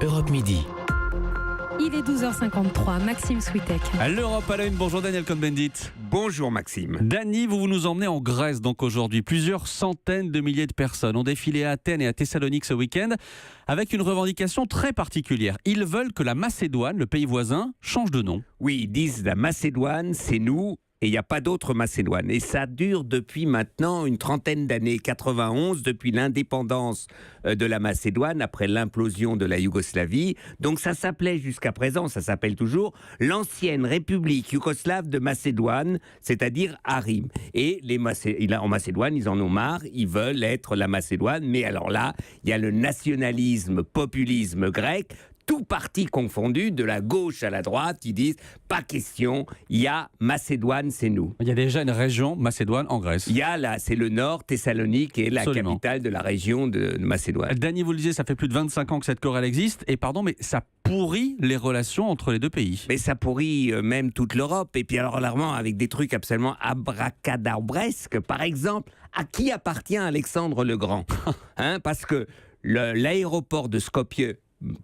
Europe Midi. Il est 12h53, Maxime Switek. À l'Europe à la une, bonjour Daniel Cohn-Bendit. Bonjour Maxime. Dany, vous nous emmenez en Grèce donc aujourd'hui. Plusieurs centaines de milliers de personnes ont défilé à Athènes et à Thessalonique ce week-end avec une revendication très particulière. Ils veulent que la Macédoine, le pays voisin, change de nom. Oui, ils disent la Macédoine, c'est nous. Et il n'y a pas d'autre Macédoine. Et ça dure depuis maintenant une trentaine d'années, 91, depuis l'indépendance de la Macédoine, après l'implosion de la Yougoslavie. Donc ça s'appelait jusqu'à présent, ça s'appelle toujours, l'ancienne République yougoslave de Macédoine, c'est-à-dire Arim. Et en Macédoine, ils en ont marre, ils veulent être la Macédoine. Mais alors là, il y a le nationalisme, populisme grec, tout parti confondu, de la gauche à la droite, ils disent pas question, il y a Macédoine, c'est nous. Il y a déjà une région Macédoine en Grèce. Il y a là, c'est le nord, Thessalonique est la Absolument. capitale de la région de Macédoine. Dany, vous le disiez, ça fait plus de 25 ans que cette querelle existe. Et pardon, mais ça pourrit les relations entre les deux pays. Mais ça pourrit même toute l'Europe. Et puis alors là, avec des trucs absolument abracadabresques. Par exemple, à qui appartient Alexandre le Grand, parce que l'aéroport de Skopje,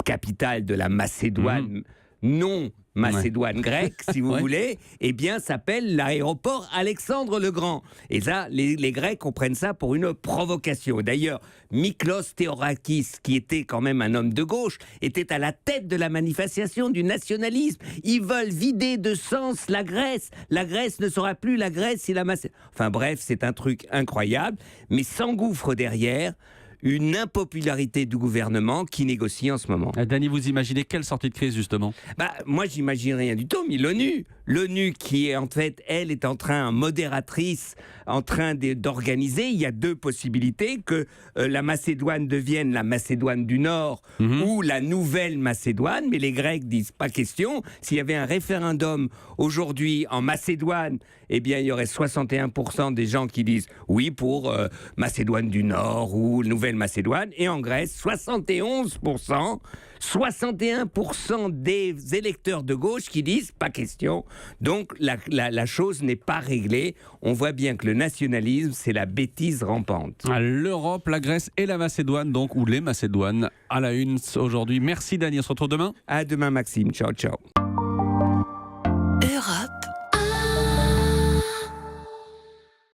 capitale de la Macédoine, non Macédoine grecque, si vous voulez, eh bien, s'appelle l'aéroport Alexandre le Grand. Et ça, les Grecs comprennent ça pour une provocation. D'ailleurs, Miklos Theorakis, qui était quand même un homme de gauche, était à la tête de la manifestation du nationalisme. Ils veulent vider de sens la Grèce. La Grèce ne sera plus la Grèce si la Macédoine... Enfin bref, c'est un truc incroyable, mais s'engouffre derrière une impopularité du gouvernement qui négocie en ce moment. Dany, vous imaginez quelle sortie de crise justement ? Moi, j'imagine rien du tout, mais l'ONU qui est en fait, elle est en train, modératrice, en train d'organiser, il y a deux possibilités, que la Macédoine devienne la Macédoine du Nord ou la nouvelle Macédoine, mais les Grecs disent pas question. S'il y avait un référendum aujourd'hui en Macédoine, eh bien, il y aurait 61% des gens qui disent oui pour Macédoine du Nord ou Nouvelle-Macédoine, et en Grèce, 71%, 61% des électeurs de gauche qui disent pas question. Donc la chose n'est pas réglée. On voit bien que le nationalisme, c'est la bêtise rampante. L'Europe, la Grèce et la Macédoine, donc, ou les Macédoines, à la une aujourd'hui. Merci Dany, on se retrouve demain. À demain Maxime, ciao ciao.